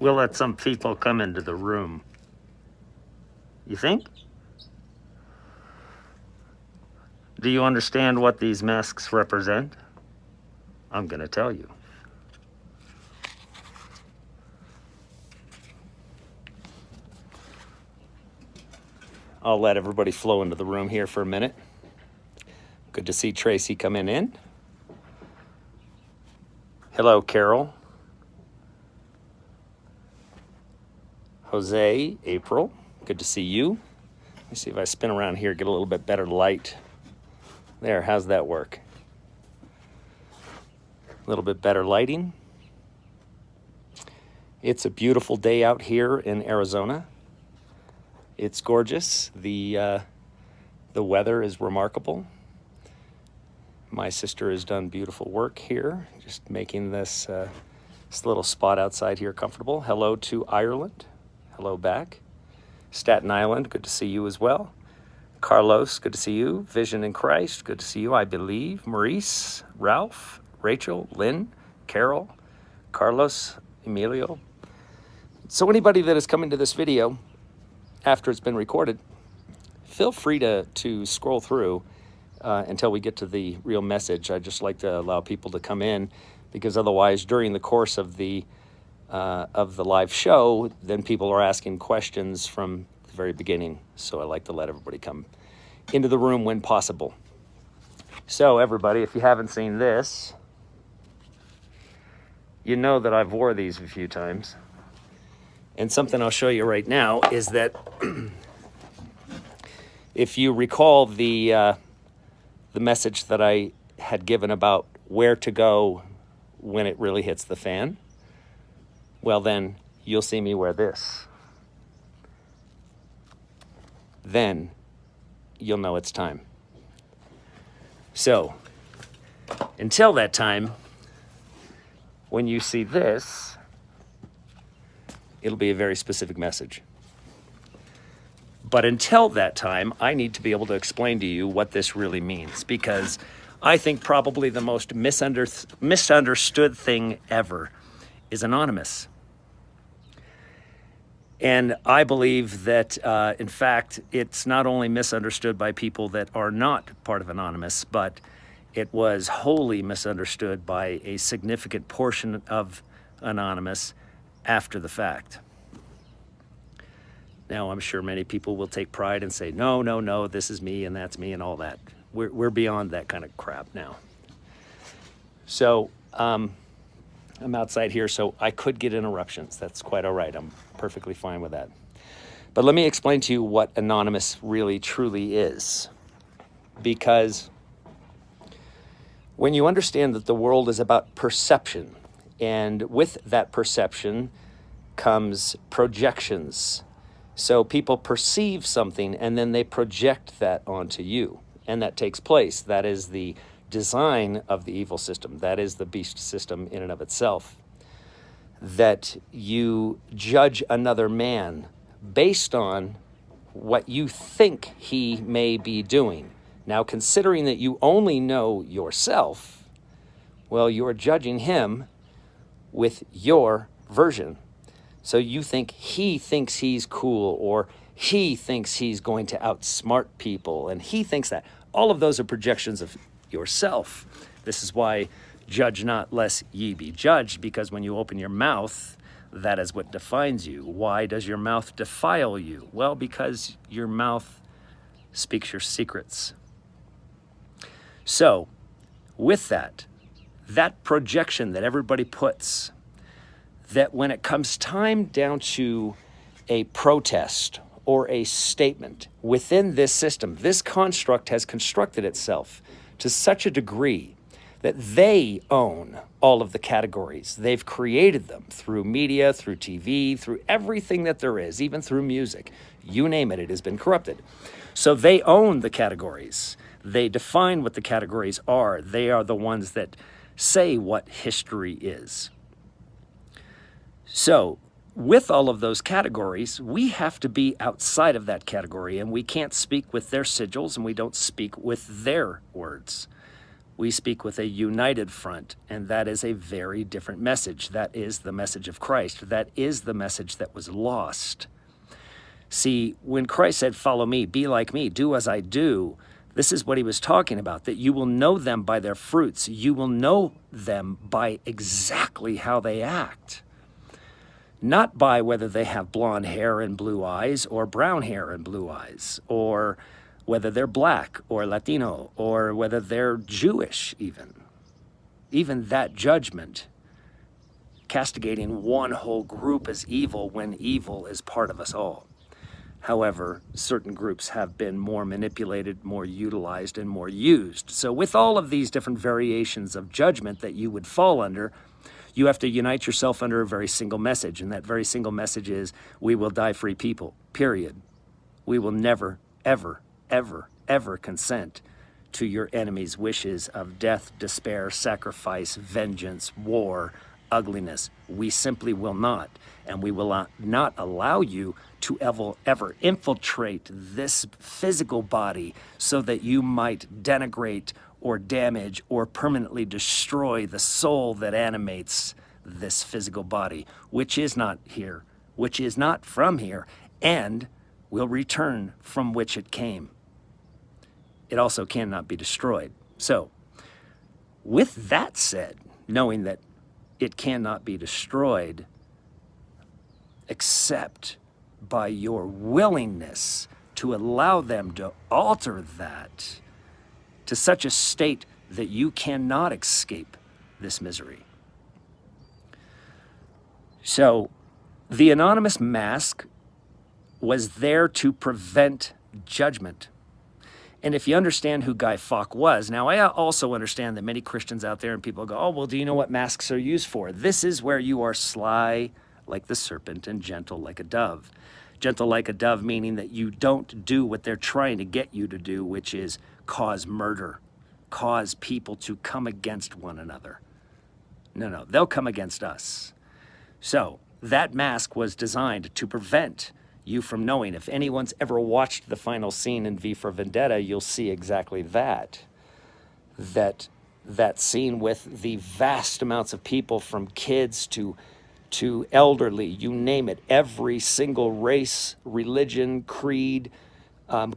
we'll let some people come into the room. You think? Do you understand what these masks represent? I'm going to tell you. I'll let everybody flow into the room here for a minute. Good to see Tracy coming in. Hello, Carol. Jose, April, good to see you. Let me see if I spin around here, get a little bit better light. There, how's that work? A little bit better lighting. It's a beautiful day out here in Arizona. It's gorgeous. The weather is remarkable. My sister has done beautiful work here, just making this little spot outside here comfortable. Hello to Ireland. Hello back. Staten Island, good to see you as well. Carlos, good to see you. Vision in Christ, good to see you, I believe. Maurice, Ralph, Rachel, Lynn, Carol, Carlos, Emilio. So anybody that is coming to this video after it's been recorded, feel free to scroll through until we get to the real message. I just like to allow people to come in, because otherwise during the course of the live show, then people are asking questions from the very beginning. So I like to let everybody come into the room when possible. So everybody, if you haven't seen this, you know that I've wore these a few times. And something I'll show you right now is that if you recall the message that I had given about where to go when it really hits the fan, well then you'll see me wear this. Then you'll know it's time. So until that time, when you see this, it'll be a very specific message. But until that time, I need to be able to explain to you what this really means, because I think probably the most misunderstood thing ever is anonymous. And I believe that, in fact, it's not only misunderstood by people that are not part of Anonymous, but it was wholly misunderstood by a significant portion of Anonymous after the fact. Now, I'm sure many people will take pride and say, no, no, no, this is me and that's me and all that. We're beyond that kind of crap now. So I'm outside here, so I could get interruptions. That's quite all right. I'm perfectly fine with that. But let me explain to you what Anonymous really, truly is. Because when you understand that the world is about perception, and with that perception comes projections. So people perceive something and then they project that onto you. And that takes place. That is the design of the evil system. That is the beast system in and of itself. That you judge another man based on what you think he may be doing. Now, considering that you only know yourself, well, you're judging him with your version. So you think he thinks he's cool, or he thinks he's going to outsmart people, and he thinks that. All of those are projections of yourself. This is why judge not lest ye be judged, because when you open your mouth, that is what defines you. Why does your mouth defile you? Well, because your mouth speaks your secrets. So with that projection that everybody puts, that when it comes time down to a protest or a statement within this system, this construct has constructed itself to such a degree that they own all of the categories. They've created them through media, through TV, through everything that there is, even through music. You name it, it has been corrupted. So they own the categories. They define what the categories are. They are the ones that say what history is. So with all of those categories, we have to be outside of that category, and we can't speak with their sigils, and we don't speak with their words. We speak with a united front, and that is a very different message. That is the message of Christ. That is the message that was lost. See, when Christ said, "Follow me, be like me, do as I do," this is what he was talking about, that you will know them by their fruits. You will know them by exactly how they act. Not by whether they have blonde hair and blue eyes or brown hair and blue eyes, or whether they're black or Latino, or whether they're Jewish even. Even that judgment, castigating one whole group as evil when evil is part of us all. However, certain groups have been more manipulated, more utilized, and more used. So with all of these different variations of judgment that you would fall under, you have to unite yourself under a very single message. And that very single message is, we will die free people, period. We will never, ever, ever, ever consent to your enemy's wishes of death, despair, sacrifice, vengeance, war, ugliness. We simply will not. And we will not allow you to ever infiltrate this physical body so that you might denigrate or damage or permanently destroy the soul that animates this physical body, which is not here, which is not from here, and will return from which it came. It also cannot be destroyed. So, with that said, knowing that it cannot be destroyed except by your willingness to allow them to alter that to such a state that you cannot escape this misery. So, the anonymous mask was there to prevent judgment. And if you understand who Guy Fawkes was, now I also understand that many Christians out there and people go, oh, well, do you know what masks are used for? This is where you are sly like the serpent and gentle like a dove. Gentle like a dove meaning that you don't do what they're trying to get you to do, which is cause murder, cause people to come against one another. No, they'll come against us. So that mask was designed to prevent you from knowing. If anyone's ever watched the final scene in V for Vendetta, you'll see exactly that. That scene with the vast amounts of people, from kids to elderly, you name it, every single race, religion, creed,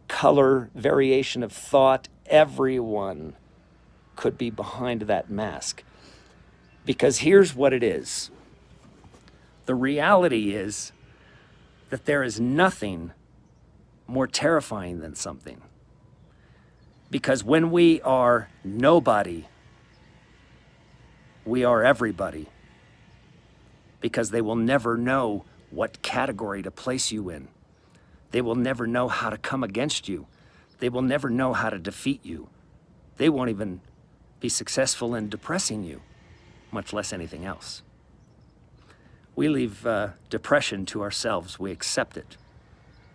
color, variation of thought, everyone could be behind that mask. Because here's what it is. The reality is that there is nothing more terrifying than something. Because when we are nobody, we are everybody. Because they will never know what category to place you in. They will never know how to come against you. They will never know how to defeat you. They won't even be successful in depressing you, much less anything else. We leave depression to ourselves. We accept it.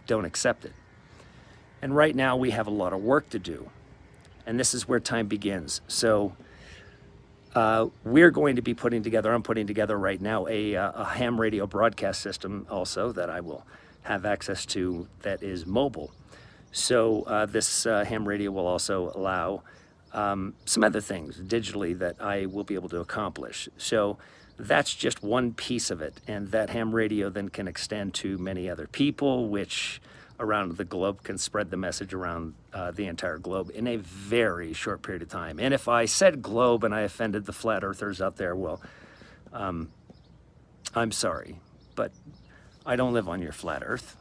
Don't accept it. And right now we have a lot of work to do. And this is where time begins. So we're going to be putting together, I'm putting together right now a ham radio broadcast system also that I will have access to that is mobile. So this ham radio will also allow some other things digitally that I will be able to accomplish. So that's just one piece of it. And that ham radio then can extend to many other people, which around the globe can spread the message around the entire globe in a very short period of time. And if I said globe and I offended the flat earthers out there, well, I'm sorry, but I don't live on your flat earth.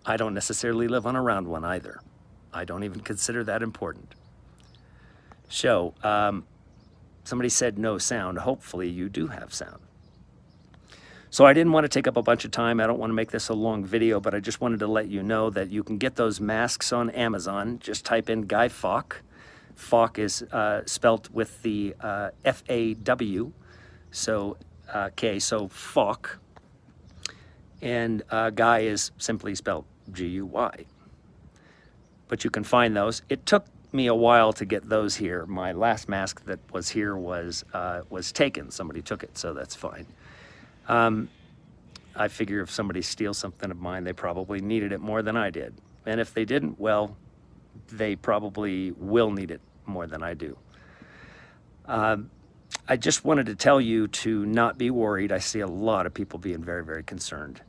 I don't necessarily live on a round one either. I don't even consider that important. So, somebody said no sound. Hopefully you do have sound. So I didn't want to take up a bunch of time. I don't want to make this a long video, but I just wanted to let you know that you can get those masks on Amazon. Just type in Guy Fawkes. Fawkes is spelt with the F-A-W, so K, so Fawkes. And Guy is simply spelled G-U-Y. But you can find those. It took me a while to get those here. My last mask that was here was taken. Somebody took it, so that's fine. I figure if somebody steals something of mine, they probably needed it more than I did. And if they didn't, well, they probably will need it more than I do. I just wanted to tell you to not be worried. I see a lot of people being very, very concerned.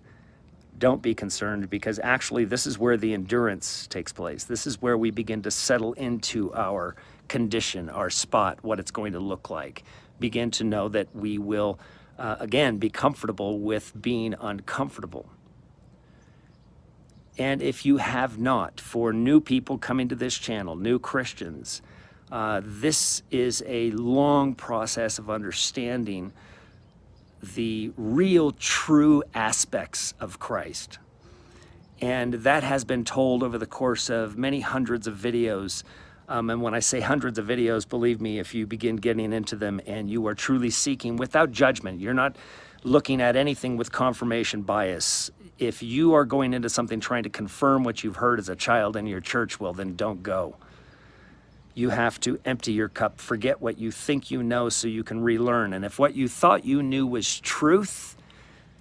Don't be concerned, because actually this is where the endurance takes place. This is where we begin to settle into our condition, our spot, what it's going to look like. Begin to know that we will, again, be comfortable with being uncomfortable. And if you have not, for new people coming to this channel, new Christians, this is a long process of understanding the real, true aspects of Christ. And that has been told over the course of many hundreds of videos. And when I say hundreds of videos, believe me, if you begin getting into them and you are truly seeking without judgment, you're not looking at anything with confirmation bias. If you are going into something trying to confirm what you've heard as a child in your church, well, then don't go. You have to empty your cup, forget what you think you know so you can relearn. And if what you thought you knew was truth,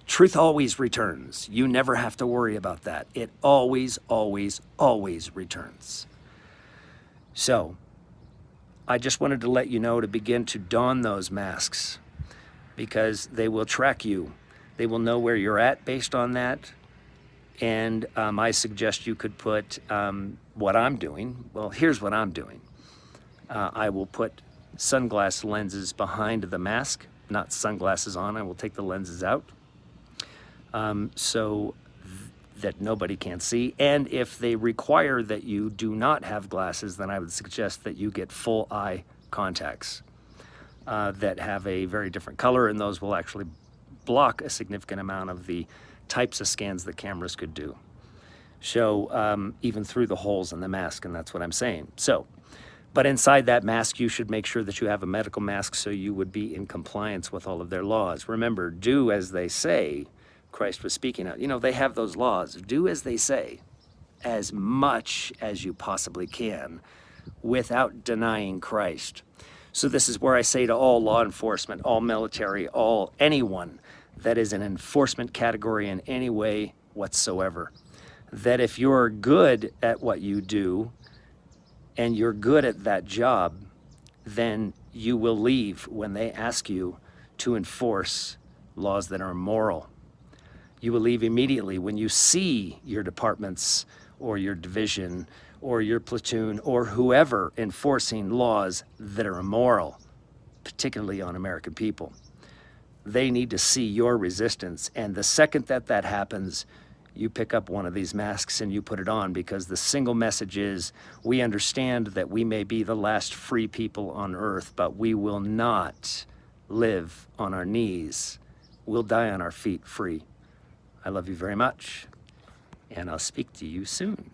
truth always returns. You never have to worry about that. It always, always, always returns. So I just wanted to let you know to begin to don those masks, because they will track you. They will know where you're at based on that. And I suggest you could put what I'm doing. Well, here's what I'm doing. I will put sunglass lenses behind the mask, not sunglasses on. I will take the lenses out so that nobody can see. And if they require that you do not have glasses, then I would suggest that you get full eye contacts that have a very different color, and those will actually block a significant amount of the types of scans that cameras could do. So even through the holes in the mask, and that's what I'm saying. So, but inside that mask, you should make sure that you have a medical mask so you would be in compliance with all of their laws. Remember, do as they say. Christ was speaking out. You know, they have those laws. Do as they say, as much as you possibly can, without denying Christ. So this is where I say to all law enforcement, all military, anyone that is an enforcement category in any way whatsoever, that if you're good at what you do and you're good at that job, then you will leave when they ask you to enforce laws that are immoral. You will leave immediately when you see your departments or your division or your platoon or whoever enforcing laws that are immoral, particularly on American people. They need to see your resistance. And the second that that happens, you pick up one of these masks and you put it on, because the single message is, we understand that we may be the last free people on earth, but we will not live on our knees. We'll die on our feet free. I love you very much, and I'll speak to you soon.